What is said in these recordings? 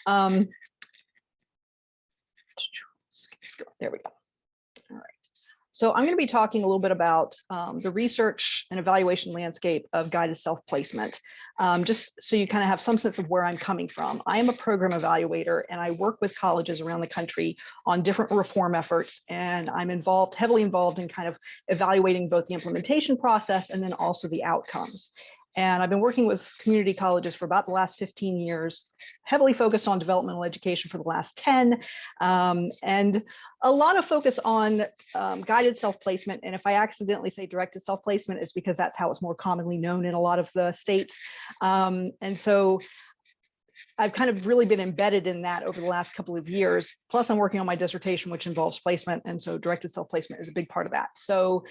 Um, there we go. All right. So I'm going to be talking a little bit about the research and evaluation landscape of guided self-placement, just so you kind of have some sense of where I'm coming from. I am a program evaluator, and I work with colleges around the country on different reform efforts, and I'm heavily involved in kind of evaluating both the implementation process and then also the outcomes. And I've been working with community colleges for about the last 15 years, heavily focused on developmental education for the last 10, and a lot of focus on guided self-placement. And if I accidentally say directed self-placement, it's because that's how it's more commonly known in a lot of the states. And so I've kind of really been embedded in that over the last couple of years. Plus, I'm working on my dissertation, which involves placement. And so directed self-placement is a big part of that. So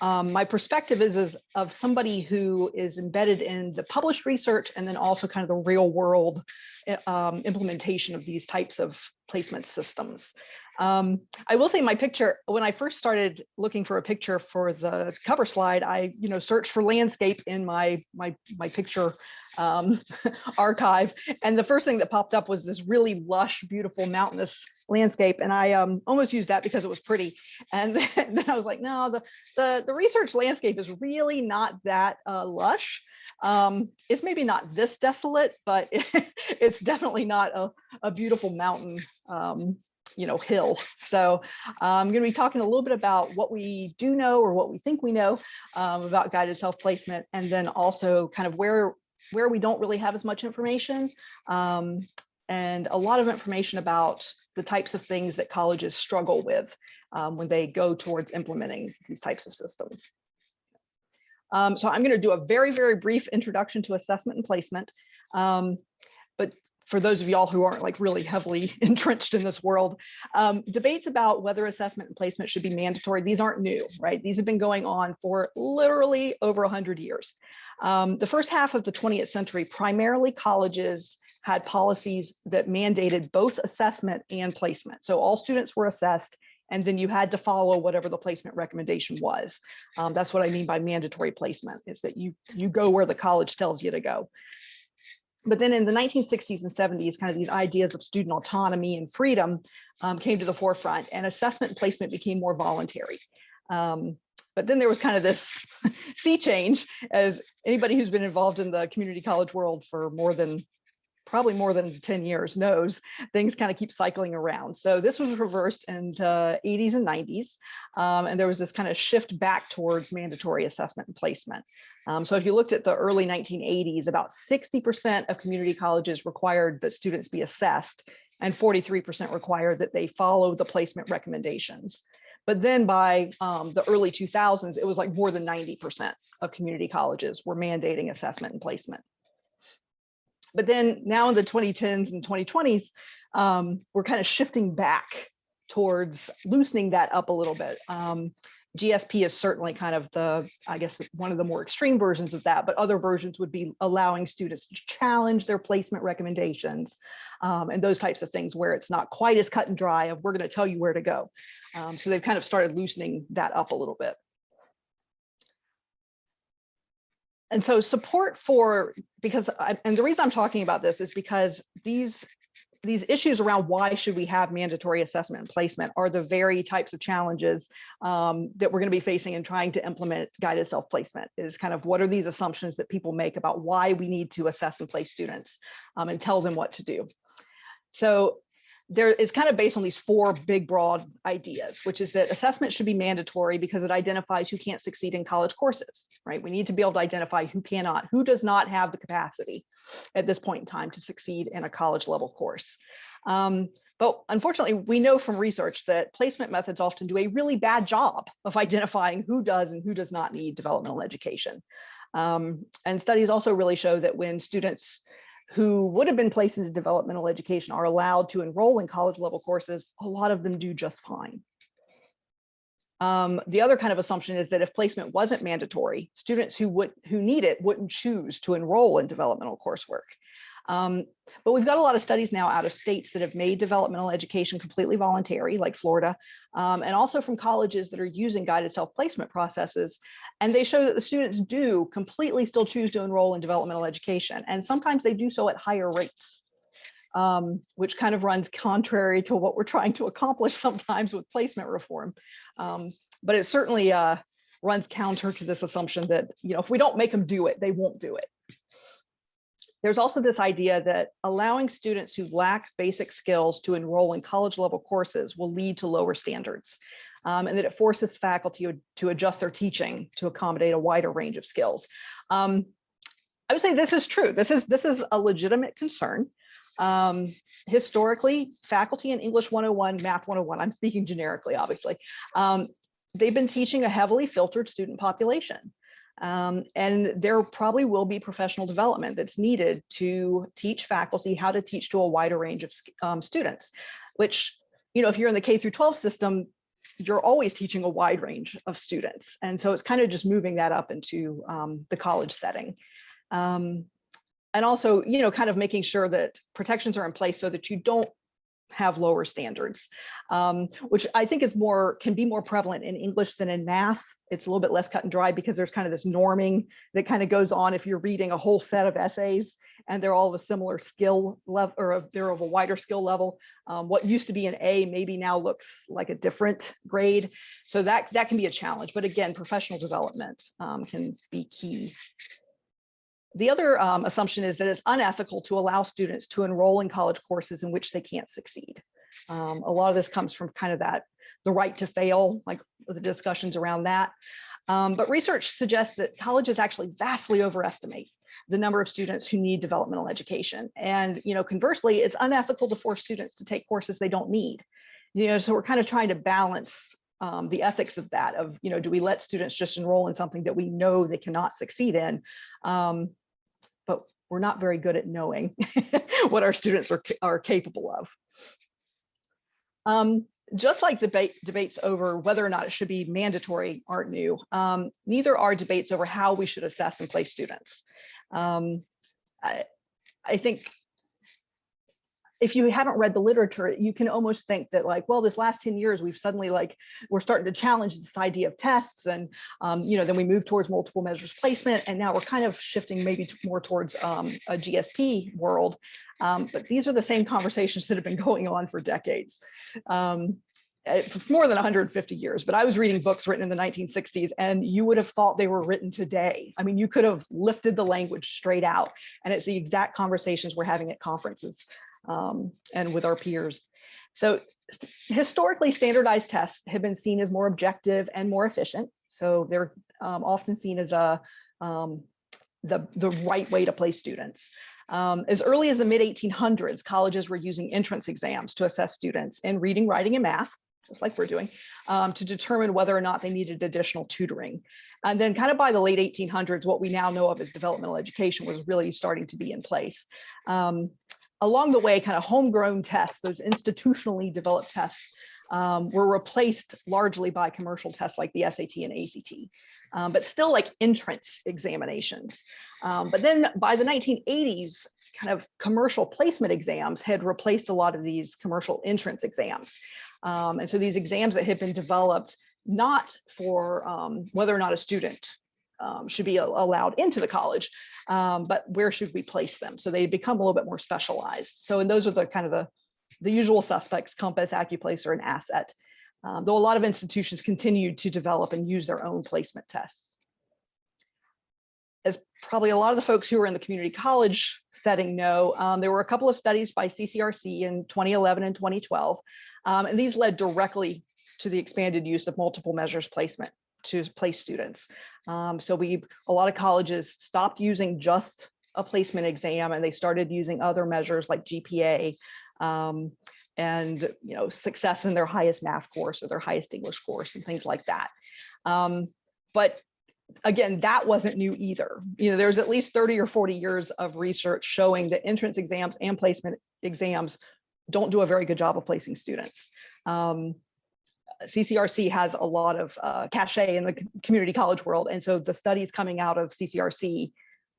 my perspective is of somebody who is embedded in the published research and then also kind of the real world implementation of these types of placement systems. I will say my picture, when I first started looking for a picture for the cover slide, I searched for landscape in my picture archive, and the first thing that popped up was this really lush, beautiful mountainous landscape, and I almost used that because it was pretty. And then I was like, no, the research landscape is really not that lush. It's maybe not this desolate, but it's definitely not a beautiful mountain hill. So I'm going to be talking a little bit about what we do know or what we think we know about guided self-placement, and then also kind of where we don't really have as much information, and a lot of information about the types of things that colleges struggle with when they go towards implementing these types of systems. So I'm going to do a very, very brief introduction to assessment and placement. But for those of y'all who aren't like really heavily entrenched in this world, debates about whether assessment and placement should be mandatory, these aren't new, right? These have been going on for literally over 100 years. The first half of the 20th century, primarily colleges had policies that mandated both assessment and placement. So all students were assessed, and then you had to follow whatever the placement recommendation was. That's what I mean by mandatory placement, is that you go where the college tells you to go. But then in the 1960s and 70s, kind of these ideas of student autonomy and freedom came to the forefront, and assessment and placement became more voluntary. But then there was kind of this sea change, as anybody who's been involved in the community college world for probably more than 10 years knows, things kind of keep cycling around. So this was reversed in the 80s and 90s. And there was this kind of shift back towards mandatory assessment and placement. So if you looked at the early 1980s, about 60% of community colleges required that students be assessed, and 43% required that they follow the placement recommendations. But then by the early 2000s, it was like more than 90% of community colleges were mandating assessment and placement. But then now in the 2010s and 2020s, we're kind of shifting back towards loosening that up a little bit. GSP is certainly kind of I guess, one of the more extreme versions of that, but other versions would be allowing students to challenge their placement recommendations and those types of things, where it's not quite as cut and dry of we're going to tell you where to go. So they've kind of started loosening that up a little bit. And so support for, and the reason I'm talking about this is because these issues around why should we have mandatory assessment and placement are the very types of challenges that we're going to be facing in trying to implement guided self-placement, is kind of what are these assumptions that people make about why we need to assess and place students and tell them what to do. So there is kind of based on these four big broad ideas, which is that assessment should be mandatory because it identifies who can't succeed in college courses, right? We need to be able to identify who cannot, who does not have the capacity at this point in time to succeed in a college level course. But unfortunately, we know from research that placement methods often do a really bad job of identifying who does and who does not need developmental education. And studies also really show that when students who would have been placed into developmental education are allowed to enroll in college level courses, a lot of them do just fine. The other kind of assumption is that if placement wasn't mandatory, students who need it wouldn't choose to enroll in developmental coursework. But we've got a lot of studies now out of states that have made developmental education completely voluntary, like Florida, and also from colleges that are using guided self-placement processes. And they show that the students do completely still choose to enroll in developmental education. And sometimes they do so at higher rates. which kind of runs contrary to what we're trying to accomplish sometimes with placement reform. But it certainly runs counter to this assumption that, if we don't make them do it, they won't do it. There's also this idea that allowing students who lack basic skills to enroll in college level courses will lead to lower standards, and that it forces faculty to adjust their teaching to accommodate a wider range of skills. I would say this is true. This is a legitimate concern. Historically, faculty in English 101, Math 101, I'm speaking generically, obviously, they've been teaching a heavily filtered student population. And there probably will be professional development that's needed to teach faculty how to teach to a wider range of students, which, if you're in the K through 12 system, you're always teaching a wide range of students. And so it's kind of just moving that up into the college setting. And also, kind of making sure that protections are in place so that you don't have lower standards, which I think can be more prevalent in English than in math. It's a little bit less cut and dry because there's kind of this norming that kind of goes on if you're reading a whole set of essays and they're all of a similar skill level, or they're of a wider skill level. What used to be an A maybe now looks like a different grade. So that can be a challenge. But again, professional development can be key. The other assumption is that it's unethical to allow students to enroll in college courses in which they can't succeed. A lot of this comes from kind of the right to fail, like the discussions around that. But research suggests that colleges actually vastly overestimate the number of students who need developmental education. And, conversely, it's unethical to force students to take courses they don't need. So we're kind of trying to balance the ethics of that, do we let students just enroll in something that we know they cannot succeed in? But we're not very good at knowing what our students are capable of. Just like debates over whether or not it should be mandatory aren't new, neither are debates over how we should assess and place students. I think if you haven't read the literature, you can almost think that this last 10 years, we've suddenly we're starting to challenge this idea of tests, and then we move towards multiple measures placement, and now we're kind of shifting maybe more towards a GSP world. But these are the same conversations that have been going on for decades. For more than 150 years, but I was reading books written in the 1960s, and you would have thought they were written today. I mean, you could have lifted the language straight out, and it's the exact conversations we're having at conferences and with our peers. So historically, standardized tests have been seen as more objective and more efficient. So they're often seen as the right way to place students. As early as the mid-1800s, colleges were using entrance exams to assess students in reading, writing, and math, just like we're doing, to determine whether or not they needed additional tutoring. And then kind of by the late 1800s, what we now know of as developmental education was really starting to be in place. Along the way, kind of homegrown tests, those institutionally developed tests, were replaced largely by commercial tests like the SAT and ACT, but still like entrance examinations. But then by the 1980s, kind of commercial placement exams had replaced a lot of these commercial entrance exams. And so these exams that had been developed not for whether or not a student should be allowed into the college, but where should we place them? So they become a little bit more specialized. So, and those are the kind of the usual suspects: Compass, AccuPlacer, and Asset. Though a lot of institutions continued to develop and use their own placement tests. As probably a lot of the folks who are in the community college setting know, there were a couple of studies by CCRC in 2011 and 2012, and these led directly to the expanded use of multiple measures placement to place students. So a lot of colleges stopped using just a placement exam, and they started using other measures like GPA and success in their highest math course or their highest English course and things like that. But again, that wasn't new either. There's at least 30 or 40 years of research showing that entrance exams and placement exams don't do a very good job of placing students. CCRC has a lot of cachet in the community college world. And so the studies coming out of CCRC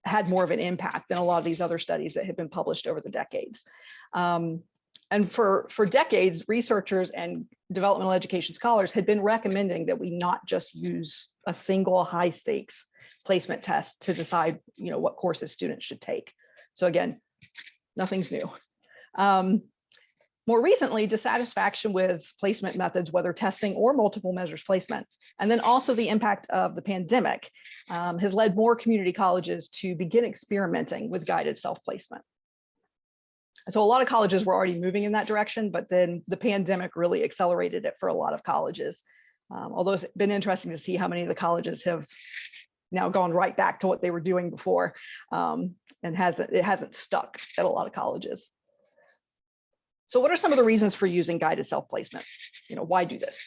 had more of an impact than a lot of these other studies that have been published over the decades. And for decades, researchers and developmental education scholars had been recommending that we not just use a single high stakes placement test to decide what courses students should take. So again, nothing's new. More recently, dissatisfaction with placement methods, whether testing or multiple measures placement, and then also the impact of the pandemic has led more community colleges to begin experimenting with guided self-placement. So a lot of colleges were already moving in that direction, but then the pandemic really accelerated it for a lot of colleges. Although it's been interesting to see how many of the colleges have now gone right back to what they were doing before, and it hasn't stuck at a lot of colleges. So what are some of the reasons for using guided self-placement? Why do this?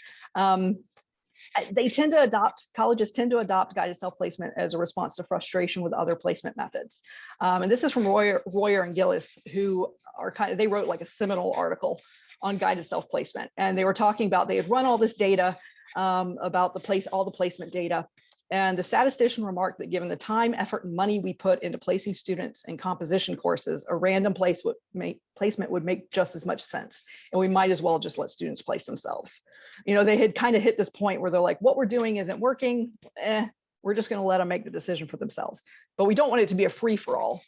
Colleges tend to adopt guided self-placement as a response to frustration with other placement methods. And this is from Royer and Gillis, who are they wrote like a seminal article on guided self-placement. And they were talking about, they had run all this data about all the placement data. And the statistician remarked that given the time, effort, and money we put into placing students in composition courses, a random placement would make just as much sense. And we might as well just let students place themselves. They had kind of hit this point where they're like, what we're doing isn't working. We're just going to let them make the decision for themselves. But we don't want it to be a free-for-all.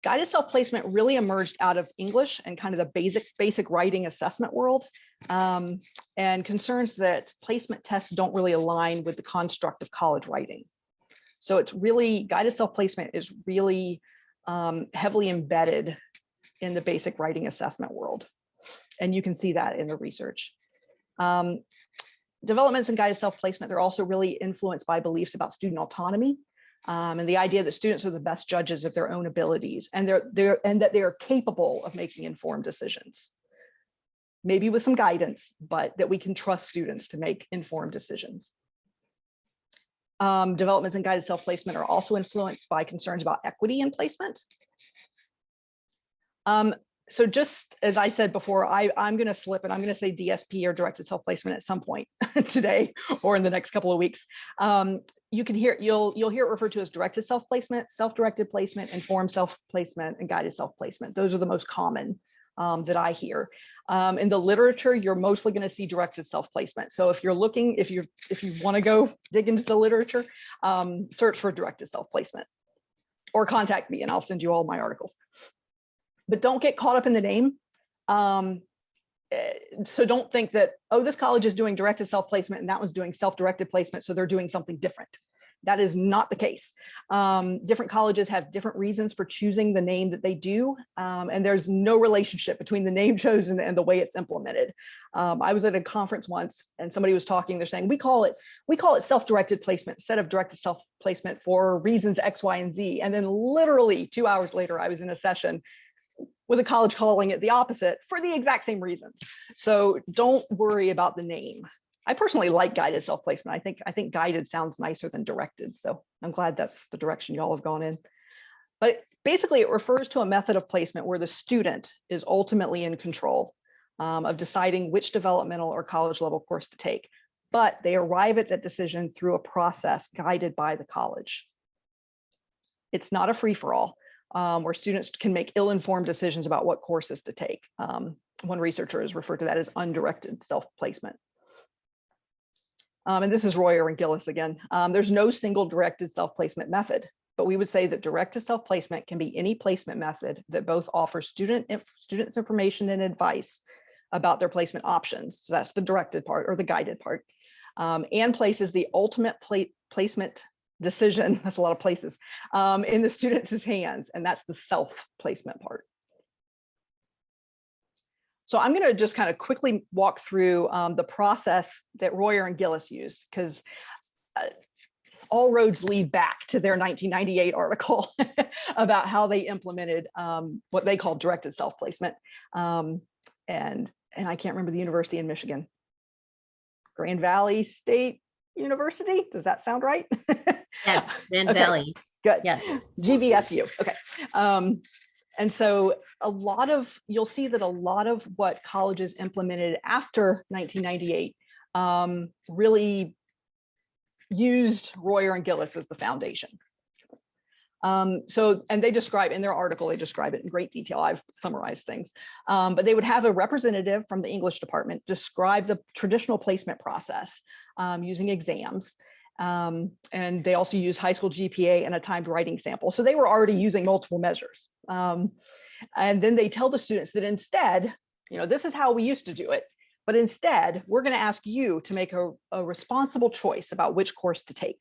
Guided self-placement really emerged out of English and kind of the basic writing assessment world, and concerns that placement tests don't really align with the construct of college writing. So it's really, guided self-placement is really heavily embedded in the basic writing assessment world. And you can see that in the research. Developments in guided self-placement, they're also really influenced by beliefs about student autonomy. And the idea that students are the best judges of their own abilities, and that they are capable of making informed decisions, maybe with some guidance, but that we can trust students to make informed decisions. Developments in guided self-placement are also influenced by concerns about equity in placement. So just as I said before, I'm going to slip and I'm going to say DSP or directed self-placement at some point today or in the next couple of weeks. You'll hear it referred to as directed self-placement, self-directed placement, informed self-placement, and guided self-placement. Those are the most common that I hear. In the literature, you're mostly going to see directed self-placement. So if you want to go dig into the literature, search for directed self-placement or contact me and I'll send you all my articles. But don't get caught up in the name. So don't think that, oh, this college is doing directed self-placement and that one's doing self-directed placement, so they're doing something different. That is not the case. Different colleges have different reasons for choosing the name that they do, and there's no relationship between the name chosen and the way it's implemented. I was at a conference once and somebody was talking, they're saying, we call it self-directed placement instead of directed self-placement for reasons X, Y, and Z. And then literally 2 hours later, I was in a session with a college calling it the opposite for the exact same reasons. So don't worry about the name. I personally like guided self-placement. I think guided sounds nicer than directed. So I'm glad that's the direction y'all have gone in. But basically it refers to a method of placement where the student is ultimately in control of deciding which developmental or college level course to take. But they arrive at that decision through a process guided by the college. It's not a free-for-all. Where students can make ill-informed decisions about what courses to take. One researcher has referred to that as undirected self-placement. And this is Royer and Gillis again. There's no single directed self-placement method, but we would say that directed self-placement can be any placement method that both offers students information and advice about their placement options. So that's the directed part or the guided part, and places the ultimate placement decision, that's a lot of places, in the students' hands, and that's the self-placement part. So I'm going to just kind of quickly walk through the process that Royer and Gillis use, because all roads lead back to their 1998 article about how they implemented what they call directed self-placement. And I can't remember the university in Michigan. Grand Valley State University, does that sound right? Yes, Grand Okay, Valley. good. Yes. GVSU. Okay. And so you'll see that a lot of what colleges implemented after 1998 really used Royer and Gillis as the foundation. And they describe in their article, they describe it in great detail. I've summarized things, but they would have a representative from the English department describe the traditional placement process using exams. And they also use high school GPA and a timed writing sample. So they were already using multiple measures. And then they tell the students that instead, this is how we used to do it, but instead we're going to ask you to make a responsible choice about which course to take.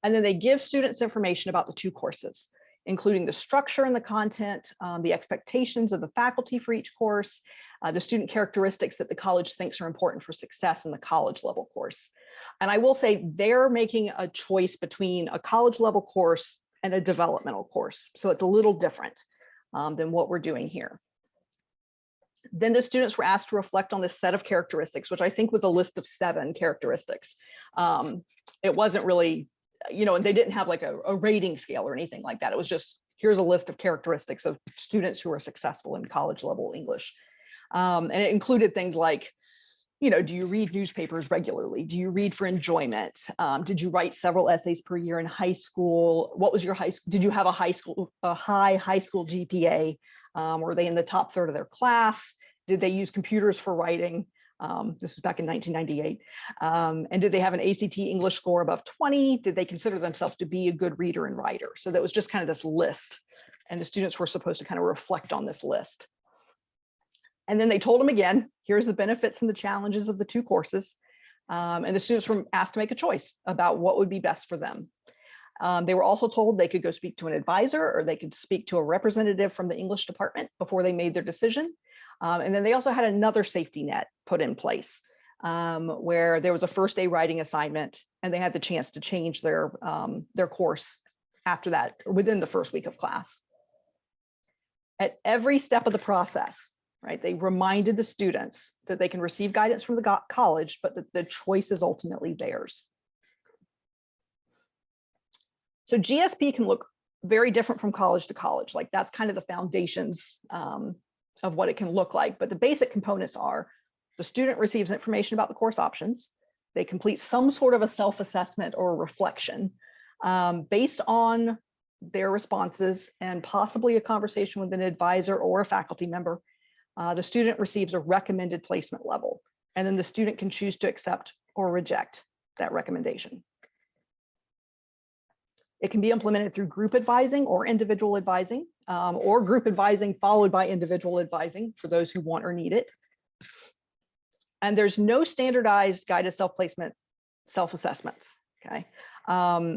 And then they give students information about the two courses, including the structure and the content, the expectations of the faculty for each course, the student characteristics that the college thinks are important for success in the college level course. And I will say they're making a choice between a college level course and a developmental course. So it's a little different than what we're doing here. Then the students were asked to reflect on this set of characteristics, which I think was a list of 7 characteristics. It wasn't really, and they didn't have like a rating scale or anything like that. It was just, here's a list of characteristics of students who are successful in college level English. And it included things like, do you read newspapers regularly? Do you read for enjoyment? Did you write several essays per year in high school? What was your high school? Did you have a high high school GPA? Were they in the top third of their class? Did they use computers for writing? This is back in 1998. And did they have an ACT English score above 20? Did they consider themselves to be a good reader and writer? So that was just kind of this list. And the students were supposed to kind of reflect on this list. And then they told them again, here's the benefits and the challenges of the two courses. And the students were asked to make a choice about what would be best for them. They were also told they could go speak to an advisor or they could speak to a representative from the English department before they made their decision. And then they also had another safety net put in place where there was a first day writing assignment and they had the chance to change their course after that, within the first week of class. At every step of the process, right, they reminded the students that they can receive guidance from the college, but that the choice is ultimately theirs. So GSP can look very different from college to college. Like that's kind of the foundations of what it can look like. But the basic components are the student receives information about the course options. They complete some sort of a self-assessment or reflection based on their responses and possibly a conversation with an advisor or a faculty member. The student receives a recommended placement level, and then the student can choose to accept or reject that recommendation. It can be implemented through group advising or individual advising, or group advising followed by individual advising for those who want or need it. And there's no standardized guided self-placement self-assessments, okay?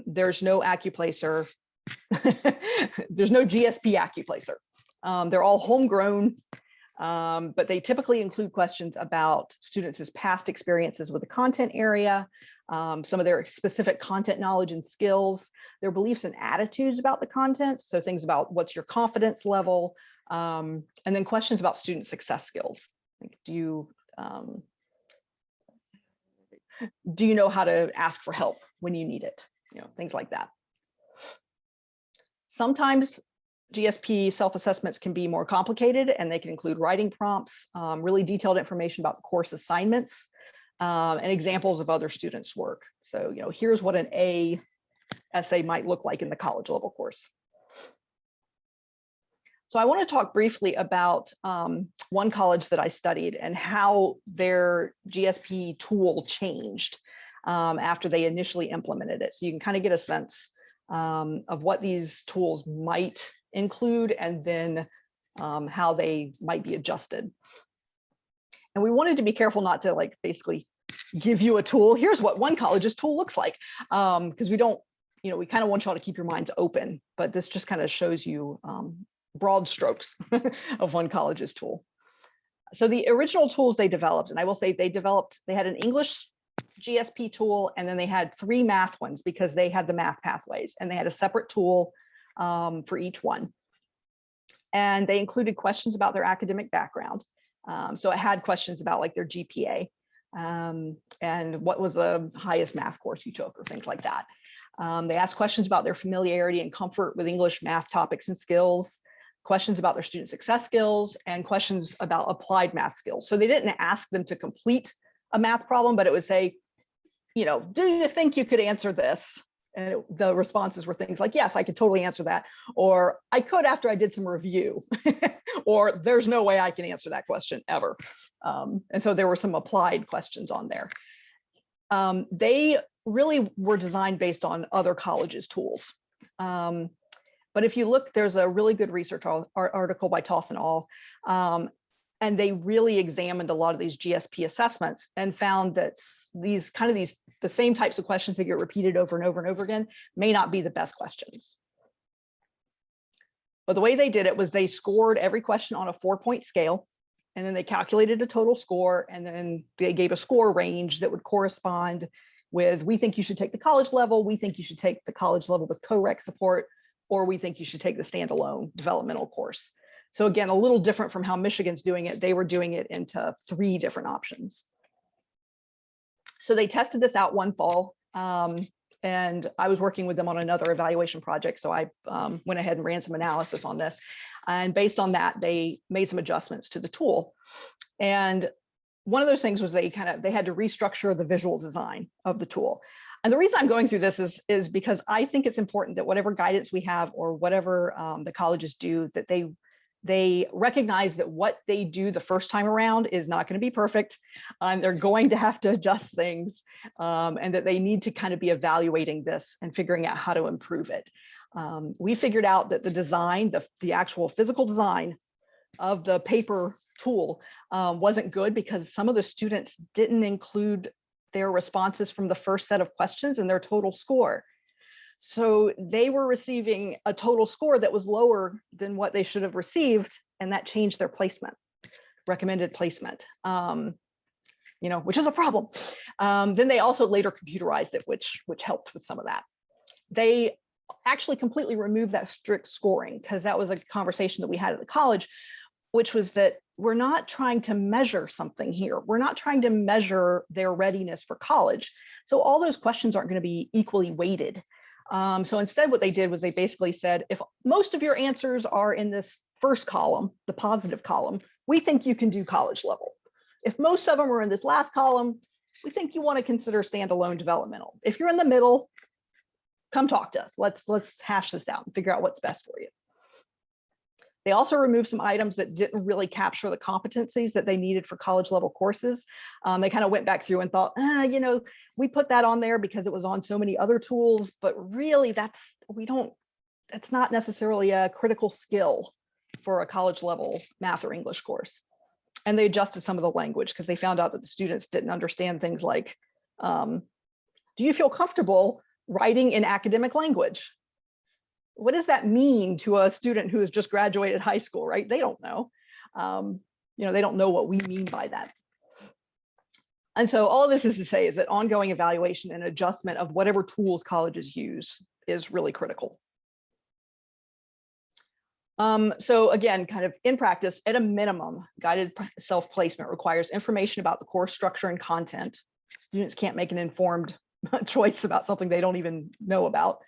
There's no AccuPlacer, there's no GSP AccuPlacer. They're all homegrown, but they typically include questions about students' past experiences with the content area, some of their specific content knowledge and skills, their beliefs and attitudes about the content. So things about what's your confidence level, and then questions about student success skills. Like, do you know how to ask for help when you need it? Things like that. Sometimes GSP self-assessments can be more complicated and they can include writing prompts, really detailed information about the course assignments, and examples of other students' work. So, here's what an A essay might look like in the college level course. So I want to talk briefly about one college that I studied and how their GSP tool changed after they initially implemented it. So you can kind of get a sense of what these tools might include and then how they might be adjusted. And we wanted to be careful not to basically give you a tool. Here's what one college's tool looks like, because we don't, we kind of want y'all to keep your minds open, but this just kind of shows you broad strokes of one college's tool. So the original tools they developed, and I will say they had an English GSP tool, and then they had 3 math ones because they had the math pathways, and they had a separate tool for each one. And they included questions about their academic background. So it had questions about their GPA and what was the highest math course you took or things like that. They asked questions about their familiarity and comfort with English math topics and skills, questions about their student success skills, and questions about applied math skills. So they didn't ask them to complete a math problem, but it would say, do you think you could answer this? And the responses were things like, yes, I could totally answer that. Or I could after I did some review. Or there's no way I can answer that question ever. And so there were some applied questions on there. They really were designed based on other colleges' tools. But if you look, there's a really good research article by Toth et al. And they really examined a lot of these GSP assessments and found that the same types of questions that get repeated over and over and over again may not be the best questions. But the way they did it was they scored every question on a 4-point scale, and then they calculated a total score, and then they gave a score range that would correspond with, we think you should take the college level, we think you should take the college level with co-rec support, or we think you should take the standalone developmental course. So again, a little different from how Michigan's doing it. They were doing it into 3 different options. So they tested this out one fall, and I was working with them on another evaluation project. So I went ahead and ran some analysis on this. And based on that, they made some adjustments to the tool. And one of those things was they had to restructure the visual design of the tool. And the reason I'm going through this is because I think it's important that whatever guidance we have or whatever the colleges do, that they recognize that what they do the first time around is not going to be perfect. They're going to have to adjust things, and that they need to kind of be evaluating this and figuring out how to improve it. We figured out that the design, the actual physical design of the paper tool wasn't good because some of the students didn't include their responses from the first set of questions in their total score. So they were receiving a total score that was lower than what they should have received, and that changed their placement, recommended placement, which is a problem. Then they also later computerized it, which helped with some of that. They actually completely removed that strict scoring because that was a conversation that we had at the college, which was that we're not trying to measure something here. We're not trying to measure their readiness for college. So all those questions aren't going to be equally weighted. So instead what they did was they basically said, if most of your answers are in this first column, the positive column, we think you can do college level. If most of them are in this last column, we think you want to consider standalone developmental. If you're in the middle, come talk to us. Let's hash this out and figure out what's best for you. They also removed some items that didn't really capture the competencies that they needed for college level courses. They kind of went back through and thought, we put that on there because it was on so many other tools, but really that's not necessarily a critical skill for a college level math or English course. And they adjusted some of the language because they found out that the students didn't understand things like, do you feel comfortable writing in academic language? What does that mean to a student who has just graduated high school, right? They don't know. They don't know what we mean by that. And so all of this is to say is that ongoing evaluation and adjustment of whatever tools colleges use is really critical. So again, kind of in practice, at a minimum, guided self-placement requires information about the course structure and content. Students can't make an informed choice about something they don't even know about.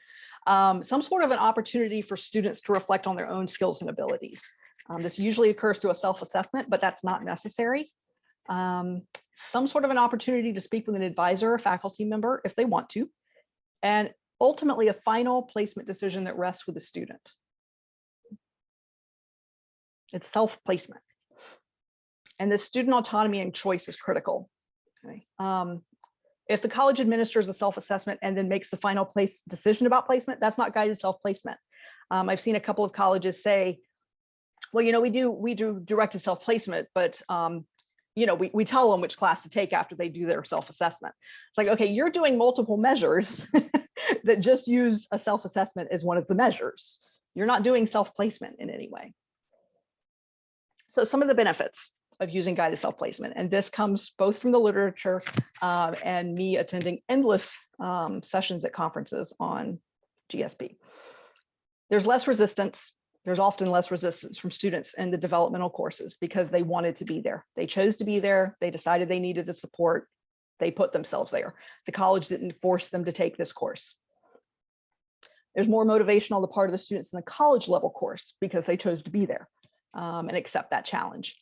Some sort of an opportunity for students to reflect on their own skills and abilities. This usually occurs through a self-assessment, but that's not necessary. Some sort of an opportunity to speak with an advisor or faculty member if they want to, and ultimately a final placement decision that rests with the student. It's self-placement. And the student autonomy and choice is critical. Okay. If the college administers a self-assessment and then makes the final decision about placement, that's not guided self-placement. I've seen a couple of colleges say, well, we do directed self-placement, but we tell them which class to take after they do their self-assessment. It's like, okay, you're doing multiple measures that just use a self-assessment as one of the measures. You're not doing self-placement in any way. So some of the benefits of using guided self-placement, and this comes both from the literature and me attending endless sessions at conferences on GSP. There's less resistance. There's often less resistance from students in the developmental courses because they wanted to be there. They chose to be there. They decided they needed the support. They put themselves there. The college didn't force them to take this course. There's more motivation on the part of the students in the college level course because they chose to be there and accept that challenge.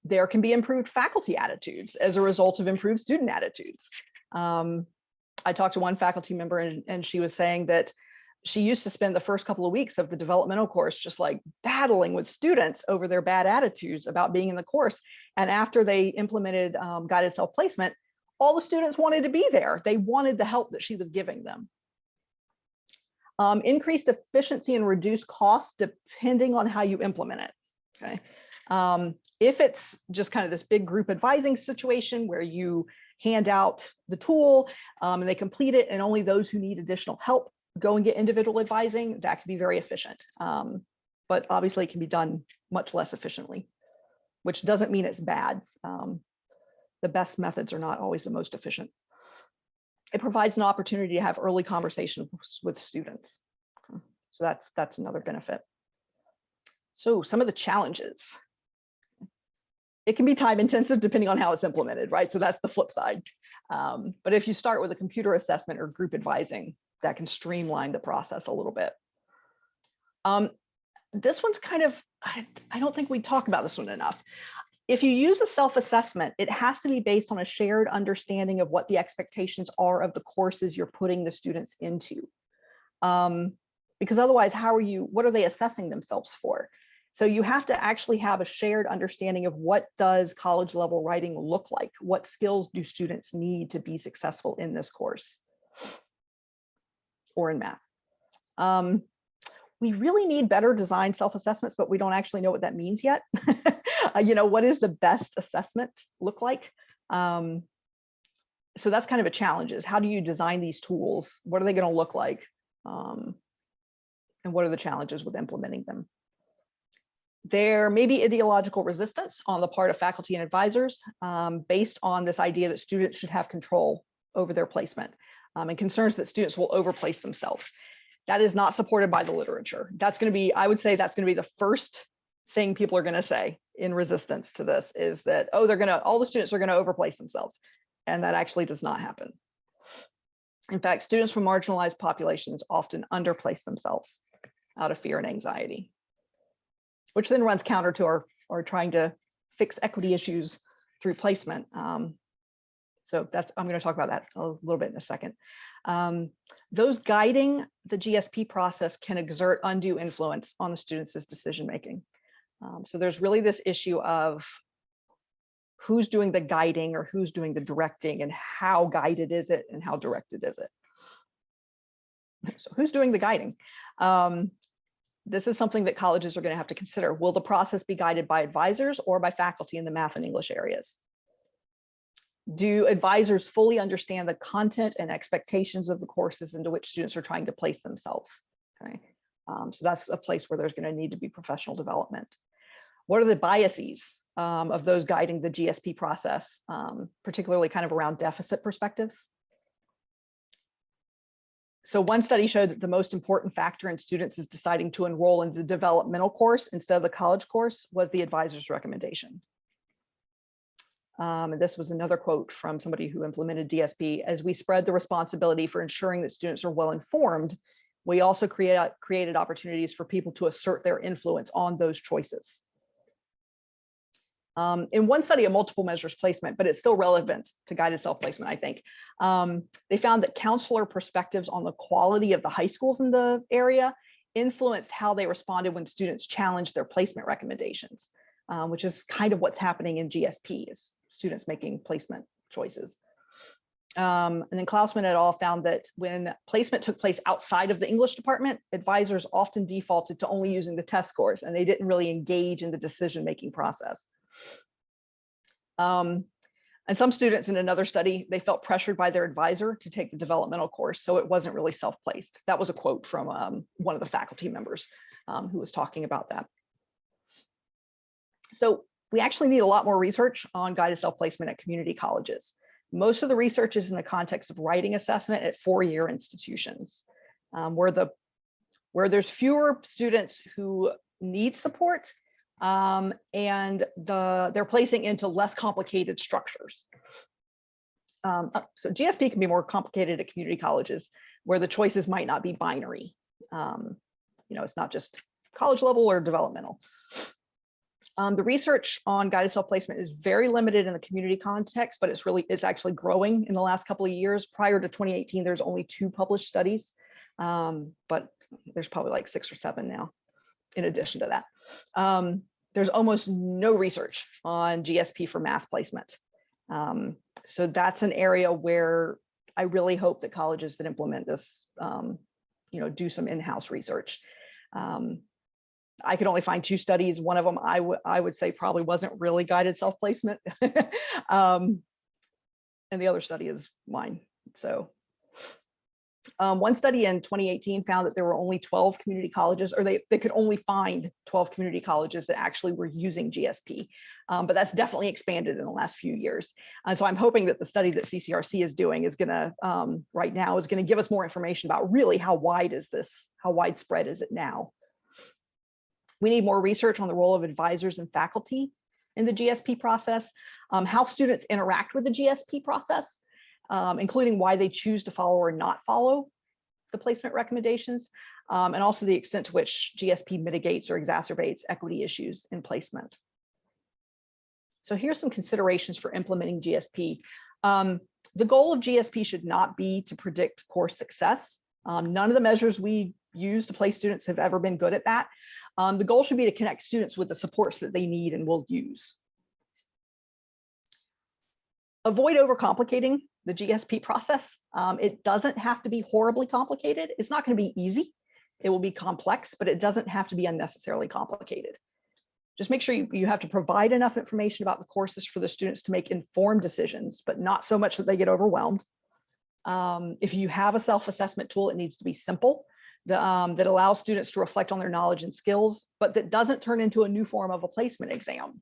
There can be improved faculty attitudes as a result of improved student attitudes. I talked to one faculty member and she was saying that she used to spend the first couple of weeks of the developmental course just like battling with students over their bad attitudes about being in the course. And after they implemented guided self-placement, all the students wanted to be there. They wanted the help that she was giving them. Increased efficiency and reduced costs depending on how you implement it. Okay. If it's just kind of this big group advising situation where you hand out the tool and they complete it, and only those who need additional help go and get individual advising, that can be very efficient. But obviously it can be done much less efficiently, which doesn't mean it's bad. The best methods are not always the most efficient. It provides an opportunity to have early conversations with students. So that's another benefit. So some of the challenges. It can be time intensive depending on how it's implemented, right? So that's the flip side. But if you start with a computer assessment or group advising, that can streamline the process a little bit. This one's kind of, I don't think we talk about this one enough. If you use a self-assessment, it has to be based on a shared understanding of what the expectations are of the courses you're putting the students into. Because otherwise, what are they assessing themselves for? So you have to actually have a shared understanding of what does college level writing look like? What skills do students need to be successful in this course or in math? We really need better designed self-assessments, but we don't actually know what that means yet. What is the best assessment look like? So that's kind of a challenge, is how do you design these tools? What are they going to look like? And what are the challenges with implementing them? There may be ideological resistance on the part of faculty and advisors based on this idea that students should have control over their placement and concerns that students will overplace themselves. That is not supported by the literature. That's going to be, I would say that's going to be the first thing people are going to say in resistance to this, is that, oh, all the students are going to overplace themselves. And that actually does not happen. In fact, students from marginalized populations often underplace themselves out of fear and anxiety, which then runs counter to our trying to fix equity issues through placement. So I'm going to talk about that a little bit in a second. Those guiding the GSP process can exert undue influence on the students' decision-making. So there's really this issue of who's doing the guiding or who's doing the directing, and how guided is it and how directed is it? So who's doing the guiding? This is something that colleges are going to have to consider. Will the process be guided by advisors or by faculty in the math and English areas? Do advisors fully understand the content and expectations of the courses into which students are trying to place themselves? Okay. So that's a place where there's going to need to be professional development. What are the biases of those guiding the GSP process, particularly kind of around deficit perspectives? So one study showed that the most important factor in students is deciding to enroll in the developmental course instead of the college course was the advisor's recommendation. And this was another quote from somebody who implemented DSP. As we spread the responsibility for ensuring that students are well informed, we also created opportunities for people to assert their influence on those choices. In one study, a multiple measures placement, but it's still relevant to guided self-placement, I think. They found that counselor perspectives on the quality of the high schools in the area influenced how they responded when students challenged their placement recommendations, which is kind of what's happening in GSP, is students making placement choices. And then Klausman et al. Found that when placement took place outside of the English department, advisors often defaulted to only using the test scores, and they didn't really engage in the decision-making process. And some students in another study, they felt pressured by their advisor to take the developmental course, so it wasn't really self-placed. That was a quote from one of the faculty members who was talking about that. So we actually need a lot more research on guided self-placement at community colleges. Most of the research is in the context of writing assessment at four-year institutions, where there's fewer students who need support, and they're placing into less complicated structures. So GSP can be more complicated at community colleges where the choices might not be binary. It's not just college level or developmental. The research on guided self-placement is very limited in the community context, but it's actually growing in the last couple of years. Prior to 2018, there's only 2 published studies, but there's probably like 6 or 7 now in addition to that. There's almost no research on GSP for math placement. So that's an area where I really hope that colleges that implement this do some in-house research. I could only find 2 studies. One of them I would say probably wasn't really guided self-placement. And the other study is mine. So one study in 2018 found that there were only 12 community colleges, or they could only find 12 community colleges that actually were using GSP. But that's definitely expanded in the last few years. So I'm hoping that the study that CCRC is doing is gonna, right now, is gonna give us more information about really how wide is this, how widespread is it now? We need more research on the role of advisors and faculty in the GSP process, how students interact with the GSP process, including why they choose to follow or not follow the placement recommendations, and also the extent to which GSP mitigates or exacerbates equity issues in placement. So here's some considerations for implementing GSP. The goal of GSP should not be to predict course success. None of the measures we use to place students have ever been good at that. The goal should be to connect students with the supports that they need and will use. Avoid overcomplicating the GSP process. It doesn't have to be horribly complicated. It's not going to be easy. It will be complex, but it doesn't have to be unnecessarily complicated. Just make sure you have to provide enough information about the courses for the students to make informed decisions, but not so much that they get overwhelmed. If you have a self-assessment tool, it needs to be simple, that allows students to reflect on their knowledge and skills, but that doesn't turn into a new form of a placement exam.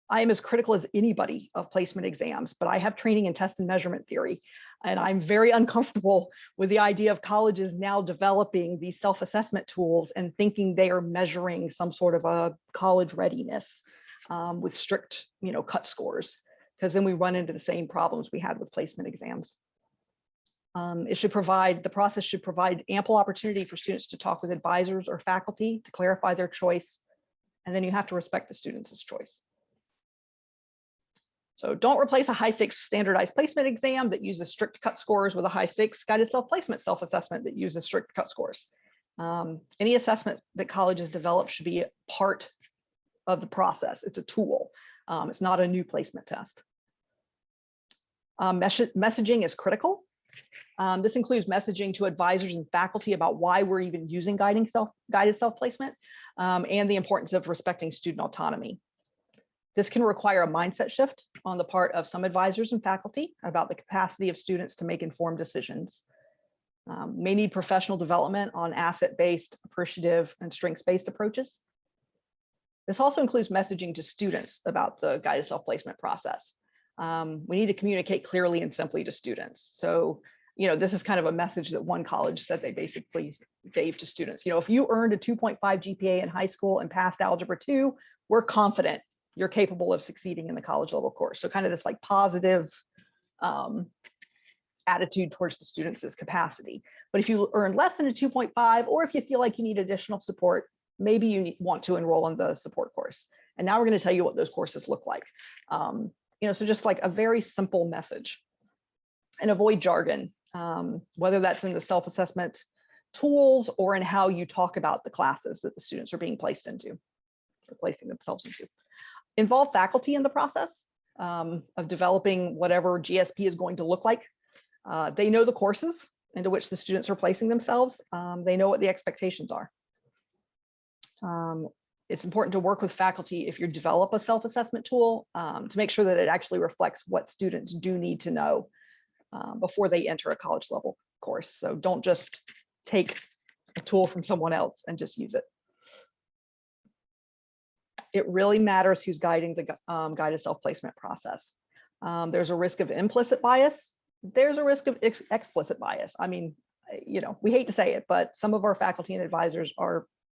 I am as critical as anybody of placement exams, but I have training in test and measurement theory, and I'm very uncomfortable with the idea of colleges now developing these self-assessment tools and thinking they are measuring some sort of a college readiness with strict, cut scores, because then we run into the same problems we had with placement exams. The process should provide ample opportunity for students to talk with advisors or faculty to clarify their choice, and then you have to respect the students' choice. So don't replace a high-stakes standardized placement exam that uses strict cut scores with a high-stakes guided self-placement self-assessment that uses strict cut scores. Any assessment that colleges develop should be part of the process. It's a tool. It's not a new placement test. Messaging is critical. This includes messaging to advisors and faculty about why we're even using guided self-placement and the importance of respecting student autonomy. This can require a mindset shift on the part of some advisors and faculty about the capacity of students to make informed decisions. May need professional development on asset-based, appreciative, and strengths-based approaches. This also includes messaging to students about the guided self-placement process. We need to communicate clearly and simply to students. So, this is kind of a message that one college said they basically gave to students. If you earned a 2.5 GPA in high school and passed Algebra 2, we're confident you're capable of succeeding in the college level course. So kind of this like positive attitude towards the students' capacity. But if you earn less than a 2.5, or if you feel like you need additional support, maybe you want to enroll in the support course. And now we're going to tell you what those courses look like. So just like a very simple message. And avoid jargon, whether that's in the self-assessment tools or in how you talk about the classes that the students are being placed into, or placing themselves into. Involve faculty in the process of developing whatever GSP is going to look like. They know the courses into which the students are placing themselves. They know what the expectations are. It's important to work with faculty if you develop a self-assessment tool to make sure that it actually reflects what students do need to know before they enter a college level course. So don't just take a tool from someone else and just use it. It really matters who's guiding the guided self-placement process. There's a risk of implicit bias. There's a risk of explicit bias. I mean, we hate to say it, but some of our faculty and advisors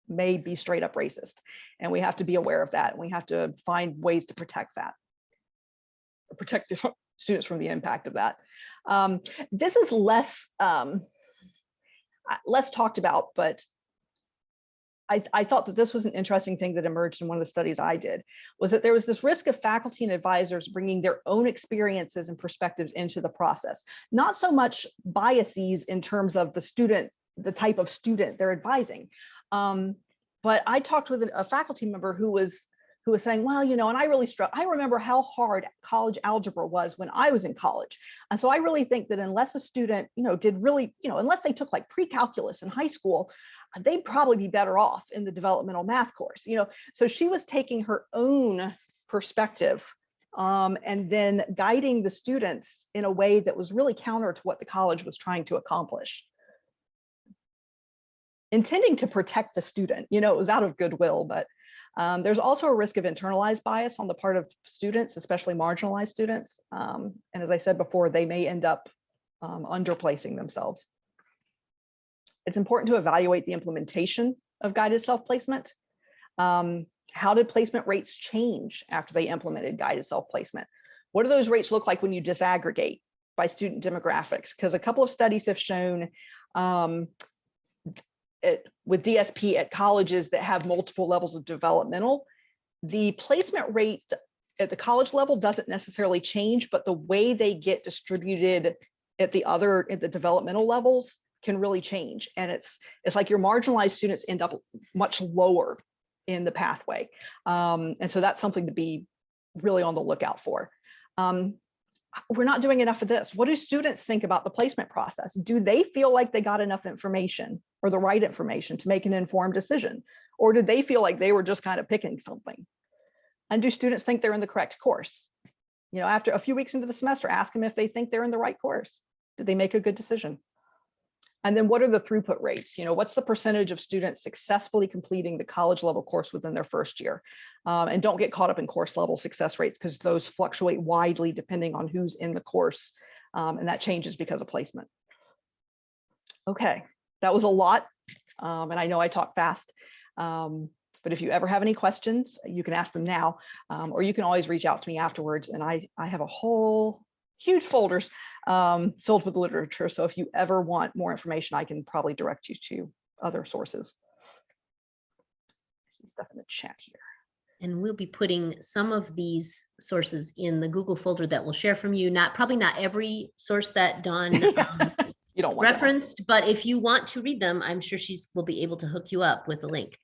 may be straight up racist, and we have to be aware of that. And we have to find ways to protect that, or protect the students from the impact of that. This is less talked about, but I thought that this was an interesting thing that emerged in one of the studies I did, was that there was this risk of faculty and advisors bringing their own experiences and perspectives into the process. Not so much biases in terms of the type of student they're advising. But I talked with a faculty member who was who was saying, well, you know, and I really I remember how hard college algebra was when I was in college. And so I really think that unless a student, you know, did really, you know, unless they took like pre-calculus in high school, they'd probably be better off in the developmental math course, you know. So she was taking her own perspective and then guiding the students in a way that was really counter to what the college was trying to accomplish. Intending to protect the student, you know, it was out of goodwill, but there's also a risk of internalized bias on the part of students, especially marginalized students. And as I said before, they may end up underplacing themselves. It's important to evaluate the implementation of guided self-placement. How did placement rates change after they implemented guided self-placement? What do those rates look like when you disaggregate by student demographics? Because a couple of studies have shown with DSP at colleges that have multiple levels of developmental, the placement rate at the college level doesn't necessarily change, but the way they get distributed at the developmental levels can really change. And it's like your marginalized students end up much lower in the pathway. And so that's something to be really on the lookout for. We're not doing enough of this. What do students think about the placement process? Do they feel like they got enough information or the right information to make an informed decision? Or did they feel like they were just kind of picking something? And do students think they're in the correct course? You know, after a few weeks into the semester, ask them if they think they're in the right course. Did they make a good decision? And then what are the throughput rates? You know, what's the percentage of students successfully completing the college level course within their first year? And don't get caught up in course level success rates because those fluctuate widely depending on who's in the course. And that changes because of placement. Okay, that was a lot. And I know I talk fast. But if you ever have any questions, you can ask them now, or you can always reach out to me afterwards. And I have a whole huge folders filled with literature. So if you ever want more information, I can probably direct you to other sources. I see stuff in the chat here. And we'll be putting some of these sources in the Google folder that we'll share from you. Probably not every source that Dawn you don't want referenced, but if you want to read them, I'm sure will be able to hook you up with a link.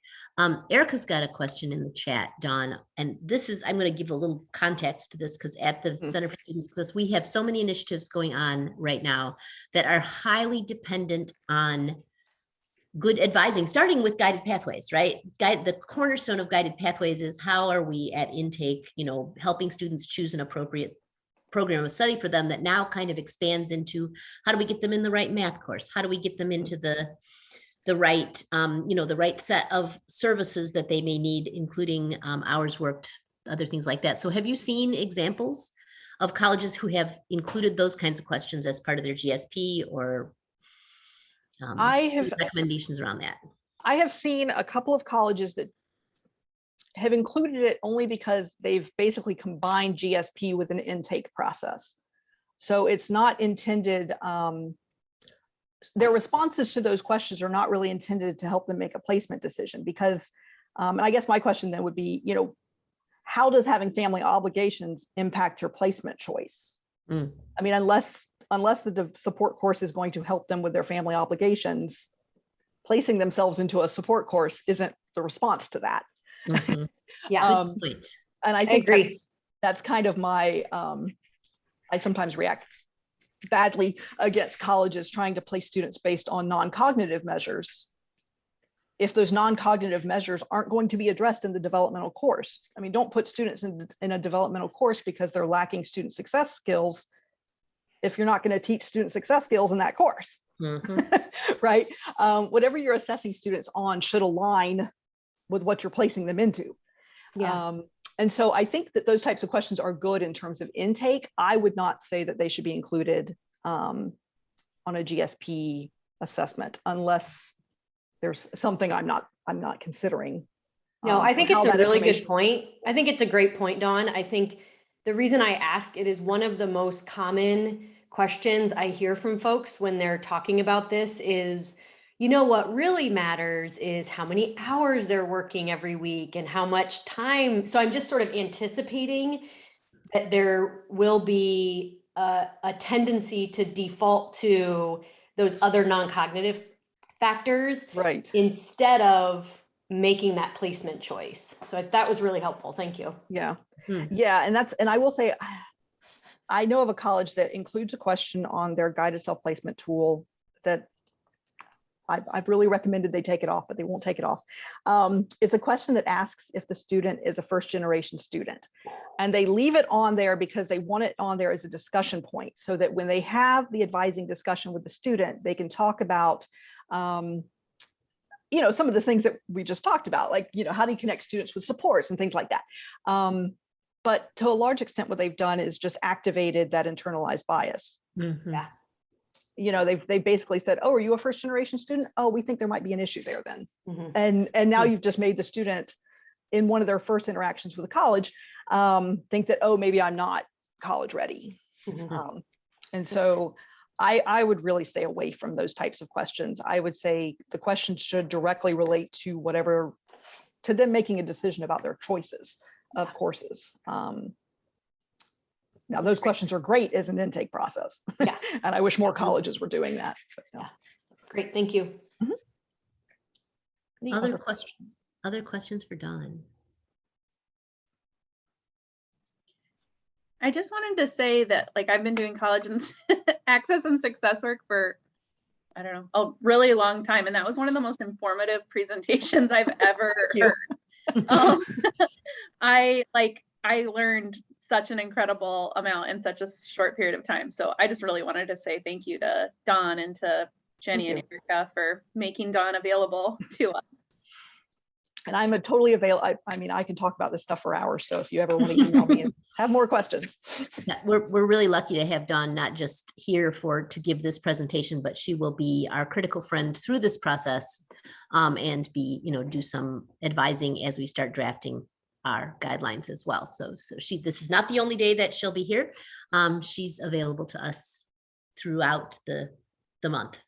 Erica's got a question in the chat, Dawn, and this is, I'm going to give a little context to this because at the Center for Student Success, we have so many initiatives going on right now that are highly dependent on good advising, starting with guided pathways, right? The cornerstone of guided pathways is how are we at intake, you know, helping students choose an appropriate program of study for them that now kind of expands into how do we get them in the right math course? How do we get them into the right, you know, the right set of services that they may need, including hours worked, other things like that. So have you seen examples of colleges who have included those kinds of questions as part of their GSP or I have recommendations around that? I have seen a couple of colleges that have included it only because they've basically combined GSP with an intake process. So it's not intended, their responses to those questions are not really intended to help them make a placement decision because, and I guess my question then would be, you know, how does having family obligations impact your placement choice? I mean, unless the support course is going to help them with their family obligations, placing themselves into a support course isn't the response to that. Yeah, good point. And I think that's kind of my, I sometimes react badly against colleges trying to place students based on non-cognitive measures if those non-cognitive measures aren't going to be addressed in the developmental course. I mean, don't put students in a developmental course because they're lacking student success skills if you're not going to teach student success skills in that course. Right? Whatever you're assessing students on should align with what you're placing them into. And so I think that those types of questions are good in terms of intake. I would not say that they should be included on a GSP assessment unless there's something I'm not considering. No, I think it's a really good point. I think it's a great point, Dawn. I think the reason I ask it is one of the most common questions I hear from folks when they're talking about this is, you know, what really matters is how many hours they're working every week and how much time. So I'm just sort of anticipating that there will be a tendency to default to those other non-cognitive factors, right, instead of making that placement choice. So that was really helpful. Thank you. Yeah. Hmm. Yeah. And I will say, I know of a college that includes a question on their guided self-placement tool that I've really recommended they take it off, but they won't take it off. It's a question that asks if the student is a first-generation student. And they leave it on there because they want it on there as a discussion point, so that when they have the advising discussion with the student, they can talk about, some of the things that we just talked about, like, how do you connect students with supports and things like that. But to a large extent, what they've done is just activated that internalized bias. Mhm. Yeah. They basically said, oh, are you a first generation student? Oh, we think there might be an issue there then. Mhm. And now you've just made the student, in one of their first interactions with a college, think that, oh, maybe I'm not college ready. Mhm. And so I would really stay away from those types of questions. I would say the questions should directly relate to them making a decision about their choices of courses. Now, those questions are great as an intake process. Yeah. And I wish more colleges were doing that. But, Yeah. Great. Thank you. Any Other other questions? Other questions for Dawn? I just wanted to say that, like, I've been doing college and access and success work for, I don't know, a really long time. And that was one of the most informative presentations I've ever heard. I learned such an incredible amount in such a short period of time. So I just really wanted to say thank you to Dawn and to Jenny and Erica for making Dawn available to us. And I'm totally available. I mean, I can talk about this stuff for hours. So if you ever want to email me and have more questions. Yeah, we're really lucky to have Dawn not just here to give this presentation, but she will be our critical friend through this process, and do some advising as we start drafting our guidelines as well. So this is not the only day that she'll be here. She's available to us throughout the month.